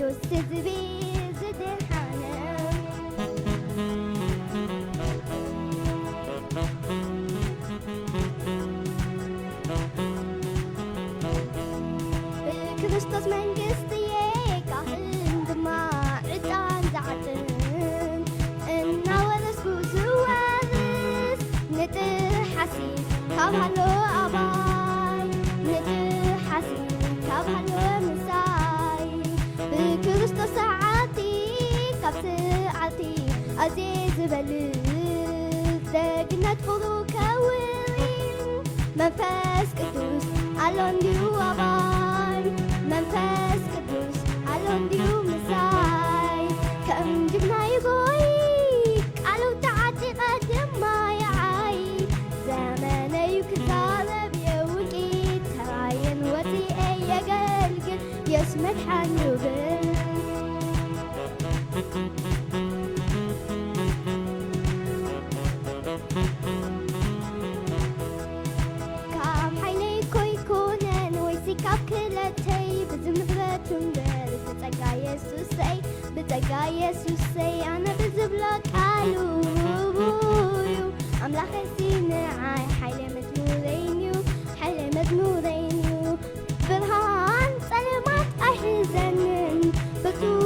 ቅዱስ ህዝቢ ዝድሓነ ብክርስቶስ መንግስት ካህን ድማ ዕጣን ዝዓጥን እናወረስኩ ዝወርስ ንጥሓሲስ ካብ ሃሎ ኣባይ ንጥሓሲስ ካብ ሃሎ ምሳይ ብክርስቶስ ሰዓቲ ካብ ሰዓቲ ኣዝየ ዝበልፅ ደግነት ፍቕሩ ከውሪ መንፈስ ቅዱስ ኣሎ እንዲሁ ኣባይ መንፈስ ቅዱስ ኣሎ እንዲሁ ምሳይ ከም ጅግና ይጎይ ቃሉ ተዓጢቐ ድማ ይዓይ ዘመነዩ ክዛረብ የውቂት ተራየን ወፂአ የገልግል የስ መድሓን ይብል ካብ ሓይለይ ኮይኮነን ወይሲ ካብ ክለተይ ብዝምህረት እምበር ብጸጋ የሱሰይ ብጸጋ የሱሰይ ኣነ ብዝብሎ ቃሉ እዩ ኣምላኸሲ ንዓይ ሓይለ መዝሙረይን እዩ ሓይለ መዝሙረይን እዩ ብርሃን ጸልማት ኣይሕዘንን ብርቱዕ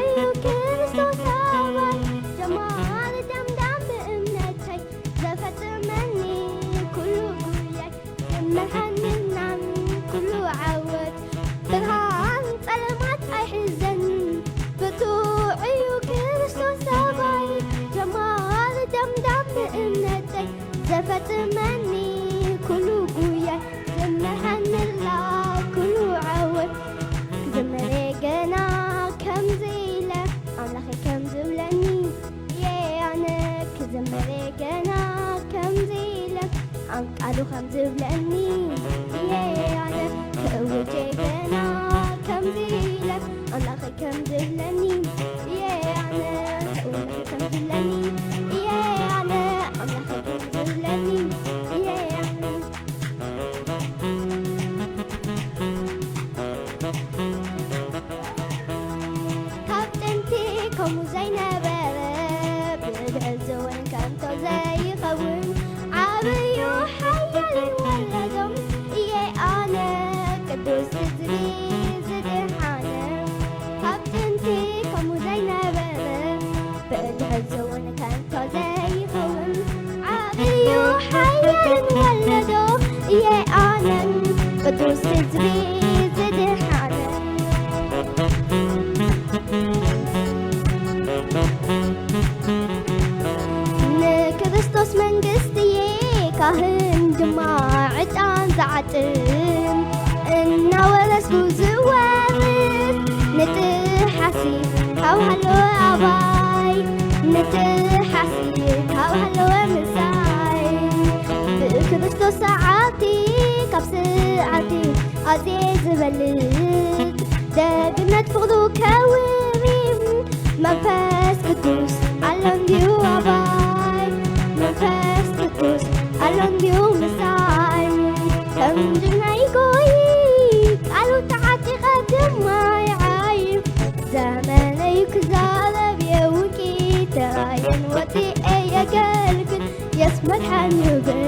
እዩ ክርስቶስ ኣባይ ጀማል ደምዳም ብእምነተይ ዘፈጽመኒ ኩሉ ጉያይ ዝመርሐንናን ኩሉ ዓወት ብርሃን ጸልማት ኣይሕዘንን ብርቱዕ እዩ ክርስቶስ ኣባይ ጀማል ደምዳም ብእምነተይ ዘፈጽመኒ ኩሉ ጉያይ ዝመርሐንላ ኩሉ ዓወት ክዝመረ ገና ከምዚ ኢለ ኣምላኸ ከም ዝብለኒ ኣነ ክዝመረ ገና ከምዚ ኢለ ቃሉ ከም ዝብለኒ ኣነ ክእውጀ ገና ከምዚ ኢለ ኣምላኸ ከም ዝብለኒ ኣነ ክእውጀ ከም ዝብለኒ ኣነ ኣምላኸ ከም ዝብለኒ ካብ ጥንቲ ከምኡ ዘይነበረ ብድሕሪ ዘወን ከምቶ ዘይኸውን ዓብዩ ሓያልን ወለዶም እየ ኣነ ቅዱስ ህዝቢ ዝድሓነ ካብ ጥንቲ ከምኡ ዘይነበረ ብድሕሪ ዘወን ከምቶ ዘይኸውን ዓብዩ ሓያልን ወለዶም እየ ኣነ ቅዱስ ህዝቢ ዝድሓነ ንክርስቶስ መንግስት ካህን ድማ ዕጣን ዝዓጥን እናወረስኩ ዝወርስ ንጥሓሲስ ካብ ሃሎ ኣባይ ንጥሓሲስ ካብ ሃሎ ምሳይ ብክርስቶስ ሰዓቲ ካብ ሰዓቲ ኣዝየ ዝበልፅ ደግነት ፍቕሩ ከውሪ መንፈስ ቅዱስ ኣሎ እንዲሁ ኣባይ መንፈስ ቅዱስ ኣሎ እንዲሁ ምሳይ ከም ጅግና ይጎይ ቃሉ ተዓጢቐ ድማ ይዓይ ዘመነዩ ክዛረብ የውቂ ተራየን ወፂአ የገልግል የስ መድሓን ይብል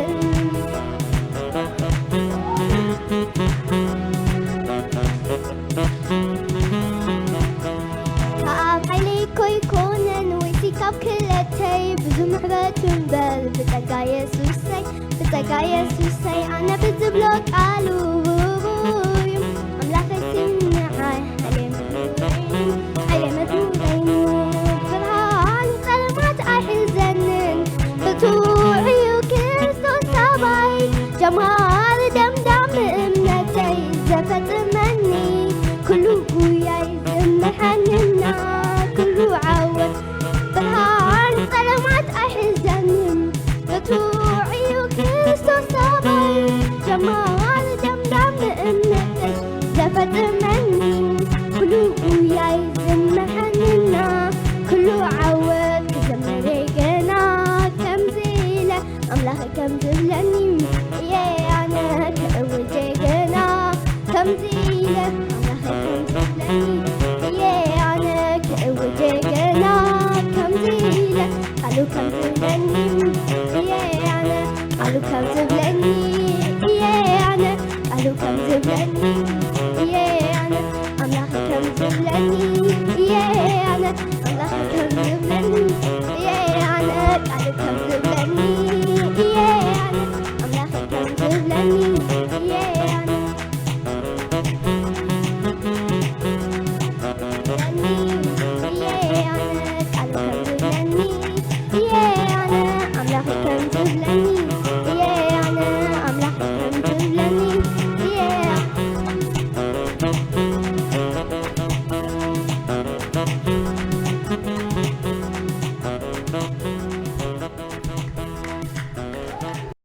ካብ ሓይለይ ኮይኮነን ወይሲ ካብ ክለተይ ብዙምሕረት እምበር ብጸጋ የሱሰይ ብጸጋ የሱሰይ ኣነ ብዝብሎ ቃሉ እዩ ኣምላኸሲ ንዓይ ሓይለ መዝሙረይን ብርሃን ጸልማት ኣይሕዘንን ብርቱዕ እዩ ክርስቶስ ኣባይ ጀማል ደምዳም እምነተይ ዘፈጽመኒ ኩሉ ጉያይ ዝምርሐንና ኩሉ ዓወት ብርሃን ጸልማት ኣይሕዘንን ብርቱዕ እዩ ክርስቶስ ኣባይ ጀማል ደምዳም كم تبلني أنا قالوا كم تبلني أنا قالوا كم تبلني أنا أملاك كم تبلني أنا أملاك كم تبلني أنا قالوا كم تبلني أنا أملاك كم تبلني